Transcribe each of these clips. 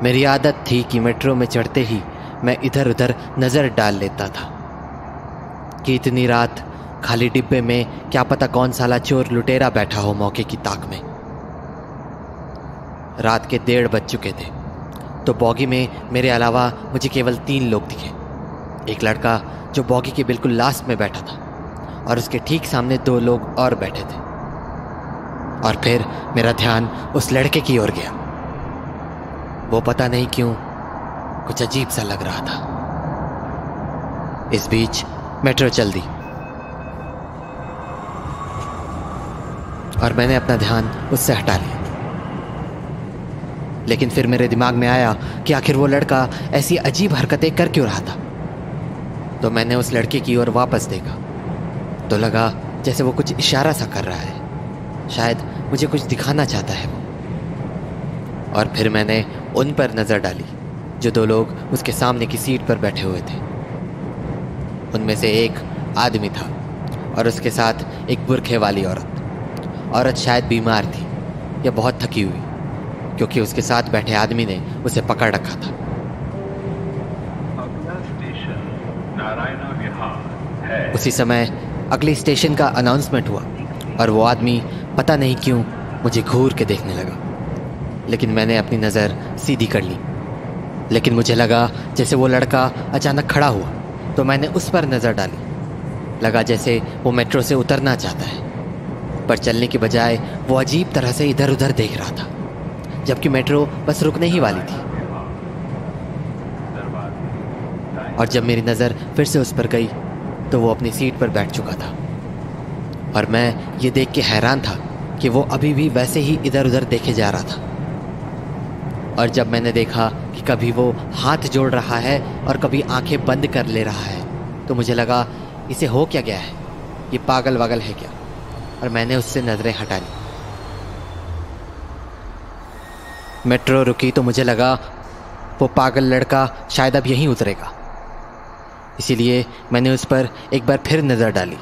मेरी आदत थी कि मेट्रो में चढ़ते ही मैं इधर उधर नज़र डाल लेता था कि इतनी रात खाली डिब्बे में क्या पता कौन साला चोर लुटेरा बैठा हो मौके की ताक में। रात के 1:30 बज चुके थे तो बॉगी में मेरे अलावा मुझे केवल 3 लोग दिखे। एक लड़का जो बॉगी के बिल्कुल लास्ट में बैठा था और उसके ठीक सामने 2 लोग और बैठे थे। और फिर मेरा ध्यान उस लड़के की ओर गया। वो पता नहीं क्यों कुछ अजीब सा लग रहा था। इस बीच मेट्रो चल दी और मैंने अपना ध्यान उससे हटा लिया। लेकिन फिर मेरे दिमाग में आया कि आखिर वो लड़का ऐसी अजीब हरकतें कर क्यों रहा था। तो मैंने उस लड़के की ओर वापस देखा तो लगा जैसे वो कुछ इशारा सा कर रहा है, शायद मुझे कुछ दिखाना चाहता है वो। और फिर मैंने उन पर नज़र डाली जो 2 लोग उसके सामने की सीट पर बैठे हुए थे। उनमें से एक आदमी था और उसके साथ एक बुरखे वाली औरत शायद बीमार थी या बहुत थकी हुई, क्योंकि उसके साथ बैठे आदमी ने उसे पकड़ रखा था। अगला स्टेशन नारायणा विहार है। उसी समय अगले स्टेशन का अनाउंसमेंट हुआ और वो आदमी पता नहीं क्यों मुझे घूर के देखने लगा। लेकिन मैंने अपनी नज़र सीधी कर ली। लेकिन मुझे लगा जैसे वो लड़का अचानक खड़ा हुआ तो मैंने उस पर नज़र डाली। लगा जैसे वो मेट्रो से उतरना चाहता है, पर चलने के बजाय वो अजीब तरह से इधर उधर देख रहा था, जबकि मेट्रो बस रुकने ही वाली थी। और जब मेरी नज़र फिर से उस पर गई तो वो अपनी सीट पर बैठ चुका था। और मैं ये देख के हैरान था कि वो अभी भी वैसे ही इधर उधर देखे जा रहा था। और जब मैंने देखा कि कभी वो हाथ जोड़ रहा है और कभी आंखें बंद कर ले रहा है तो मुझे लगा इसे हो क्या गया है, ये पागल वागल है क्या। और मैंने उससे नज़रें हटा ली। मेट्रो रुकी तो मुझे लगा वो पागल लड़का शायद अब यहीं उतरेगा, इसीलिए मैंने उस पर एक बार फिर नज़र डाली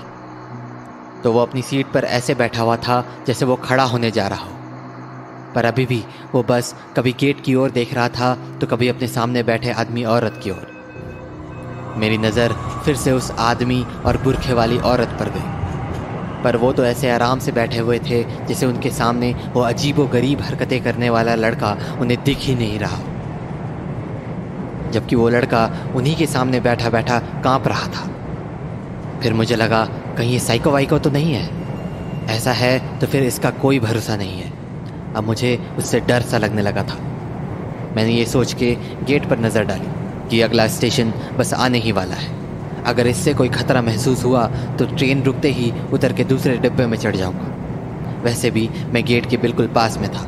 तो वो अपनी सीट पर ऐसे बैठा हुआ था जैसे वो खड़ा होने जा रहा हो। पर अभी भी वो बस कभी गेट की ओर देख रहा था तो कभी अपने सामने बैठे आदमी औरत की ओर। मेरी नज़र फिर से उस आदमी और बुरखे वाली औरत पर गई, पर वो तो ऐसे आराम से बैठे हुए थे जैसे उनके सामने वो अजीबो गरीब हरकतें करने वाला लड़का उन्हें दिख ही नहीं रहा, जबकि वो लड़का उन्हीं के सामने बैठा बैठा कांप रहा था। फिर मुझे लगा कहीं ये साइको वाइको तो नहीं है। ऐसा है तो फिर इसका कोई भरोसा नहीं है। अब मुझे उससे डर सा लगने लगा था। मैंने ये सोच के गेट पर नज़र डाली कि अगला स्टेशन बस आने ही वाला है। अगर इससे कोई खतरा महसूस हुआ तो ट्रेन रुकते ही उतर के दूसरे डिब्बे में चढ़ जाऊंगा। वैसे भी मैं गेट के बिल्कुल पास में था।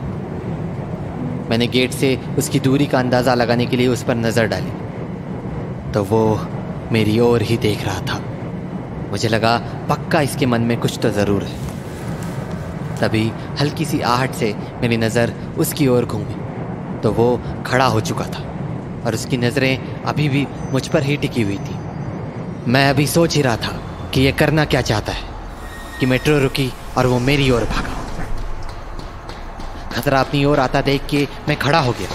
मैंने गेट से उसकी दूरी का अंदाज़ा लगाने के लिए उस पर नज़र डाली तो वो मेरी ओर ही देख रहा था। मुझे लगा पक्का इसके मन में कुछ तो ज़रूर है। तभी हल्की सी आहट से मेरी नज़र उसकी ओर घूमी तो वो खड़ा हो चुका था और उसकी नज़रें अभी भी मुझ पर ही टिकी हुई थी। मैं अभी सोच ही रहा था कि ये करना क्या चाहता है कि मेट्रो रुकी और वो मेरी ओर भागा। खतरा अपनी ओर आता देख के मैं खड़ा हो गया,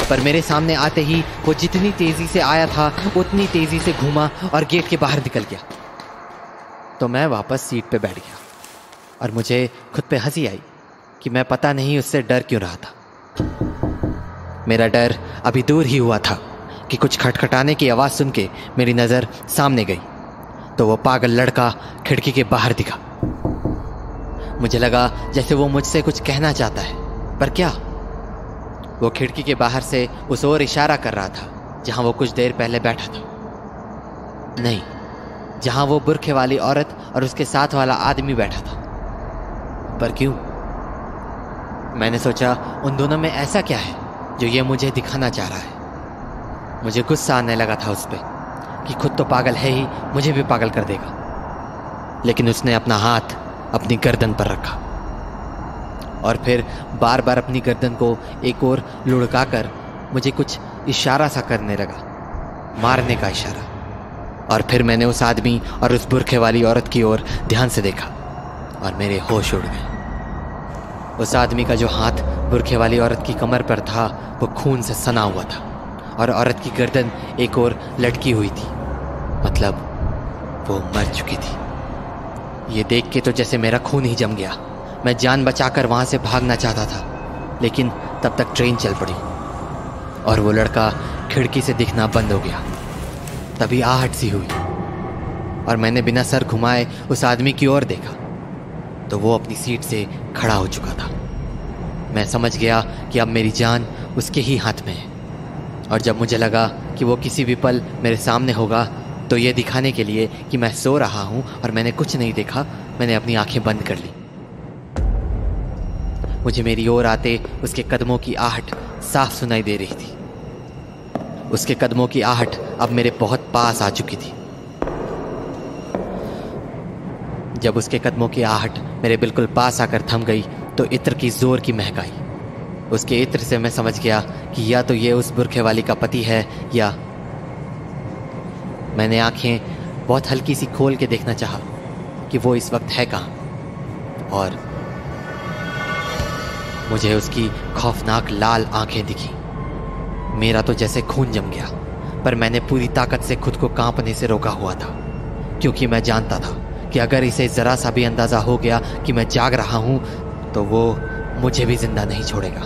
पर मेरे सामने आते ही वो जितनी तेज़ी से आया था उतनी तेज़ी से घूमा और गेट के बाहर निकल गया। तो मैं वापस सीट पे बैठ गया और मुझे खुद पे हंसी आई कि मैं पता नहीं उससे डर क्यों रहा था। मेरा डर अभी दूर ही हुआ था कि कुछ खटखटाने की आवाज़ सुन के मेरी नज़र सामने गई तो वो पागल लड़का खिड़की के बाहर दिखा। मुझे लगा जैसे वो मुझसे कुछ कहना चाहता है, पर क्या। वो खिड़की के बाहर से उस ओर इशारा कर रहा था जहाँ वो कुछ देर पहले बैठा था, नहीं जहाँ वो बुरखे वाली औरत और उसके साथ वाला आदमी बैठा था। पर क्यों? मैंने सोचा उन दोनों में ऐसा क्या है जो ये मुझे दिखाना चाह रहा है। मुझे गुस्सा आने लगा था उस पर कि खुद तो पागल है ही, मुझे भी पागल कर देगा। लेकिन उसने अपना हाथ अपनी गर्दन पर रखा और फिर बार बार अपनी गर्दन को एक ओर लुढ़का कर मुझे कुछ इशारा सा करने लगा, मारने का इशारा। और फिर मैंने उस आदमी और उस बुरखे वाली औरत की ओर ध्यान से देखा और मेरे होश उड़ गए। उस आदमी का जो हाथ बुरखे वाली औरत की कमर पर था वो खून से सना हुआ था और औरत की गर्दन एक ओर लटकी हुई थी, मतलब वो मर चुकी थी। ये देख के तो जैसे मेरा खून ही जम गया। मैं जान बचाकर वहां से भागना चाहता था, लेकिन तब तक ट्रेन चल पड़ी और वो लड़का खिड़की से दिखना बंद हो गया। तभी आहट सी हुई और मैंने बिना सर घुमाए उस आदमी की ओर देखा तो वो अपनी सीट से खड़ा हो चुका था। मैं समझ गया कि अब मेरी जान उसके ही हाथ में है, और जब मुझे लगा कि वो किसी भी पल मेरे सामने होगा तो ये दिखाने के लिए कि मैं सो रहा हूं और मैंने कुछ नहीं देखा, मैंने अपनी आंखें बंद कर ली। मुझे मेरी ओर आते उसके कदमों की आहट साफ सुनाई दे रही थी। उसके कदमों की आहट अब मेरे बहुत पास आ चुकी थी। जब उसके कदमों की आहट मेरे बिल्कुल पास आकर थम गई तो इत्र की जोर की महक आई। उसके इत्र से मैं समझ गया कि या तो ये उस बुरखे वाली का पति है या। मैंने आंखें बहुत हल्की सी खोल के देखना चाहा कि वो इस वक्त है कहाँ, और मुझे उसकी खौफनाक लाल आंखें दिखी। मेरा तो जैसे खून जम गया, पर मैंने पूरी ताकत से खुद को कांपने से रोका हुआ था, क्योंकि मैं जानता था कि अगर इसे जरा सा भी अंदाजा हो गया कि मैं जाग रहा हूं तो वो मुझे भी जिंदा नहीं छोड़ेगा।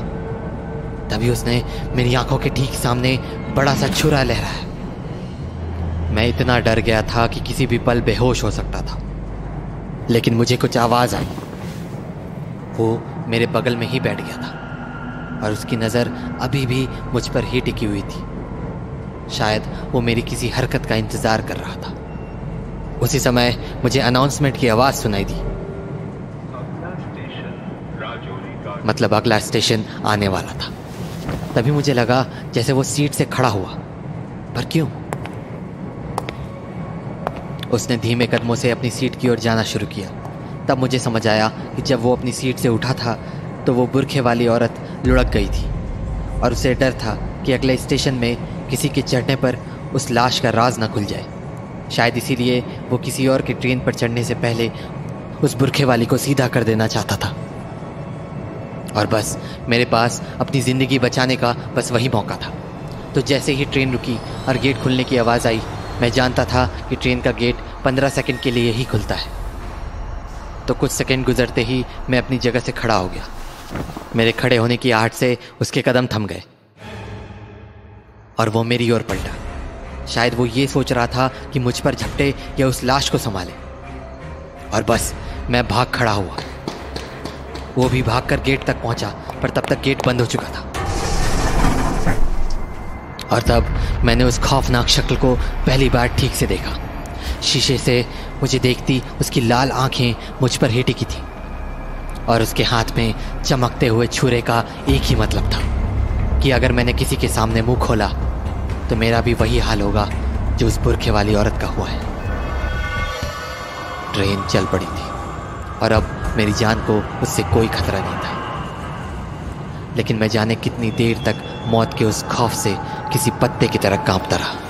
तभी उसने मेरी आंखों के ठीक सामने बड़ा सा छुरा लहराया। मैं इतना डर गया था कि किसी भी पल बेहोश हो सकता था, लेकिन मुझे कुछ आवाज आई। वो मेरे बगल में ही बैठ गया था और उसकी नज़र अभी भी मुझ पर ही टिकी हुई थी। शायद वो मेरी किसी हरकत का इंतजार कर रहा था। उसी समय मुझे अनाउंसमेंट की आवाज सुनाई दी, मतलब अगला स्टेशन आने वाला था। तभी मुझे लगा जैसे वो सीट से खड़ा हुआ, पर क्यों? उसने धीमे कदमों से अपनी सीट की ओर जाना शुरू किया। तब मुझे समझ आया कि जब वो अपनी सीट से उठा था तो वो बुरखे वाली औरत लुढ़क गई थी और उसे डर था कि अगले स्टेशन में किसी के चढ़ने पर उस लाश का राज न खुल जाए। शायद इसीलिए वो किसी और की ट्रेन पर चढ़ने से पहले उस बुरखे वाली को सीधा कर देना चाहता था। और बस मेरे पास अपनी ज़िंदगी बचाने का बस वही मौका था। तो जैसे ही ट्रेन रुकी और गेट खुलने की आवाज़ आई, मैं जानता था कि ट्रेन का गेट 15 सेकंड के लिए ही खुलता है। तो कुछ सेकंड गुजरते ही मैं अपनी जगह से खड़ा हो गया। मेरे खड़े होने की आहट से उसके कदम थम गए और वो मेरी ओर पलटा। शायद वो ये सोच रहा था कि मुझ पर झपटे या उस लाश को संभाले। और बस मैं भाग खड़ा हुआ। वो भी भागकर गेट तक पहुंचा, पर तब तक गेट बंद हो चुका था। और तब मैंने उस खौफनाक शक्ल को पहली बार ठीक से देखा। शीशे से मुझे देखती उसकी लाल आंखें मुझ पर ही टिकी थी और उसके हाथ में चमकते हुए छुरे का एक ही मतलब था कि अगर मैंने किसी के सामने मुंह खोला तो मेरा भी वही हाल होगा जो उस बुरखे वाली औरत का हुआ है। ट्रेन चल पड़ी थी और अब मेरी जान को उससे कोई खतरा नहीं था, लेकिन मैं जाने कितनी देर तक मौत के उस खौफ से किसी पत्ते की तरह कांपता रहा।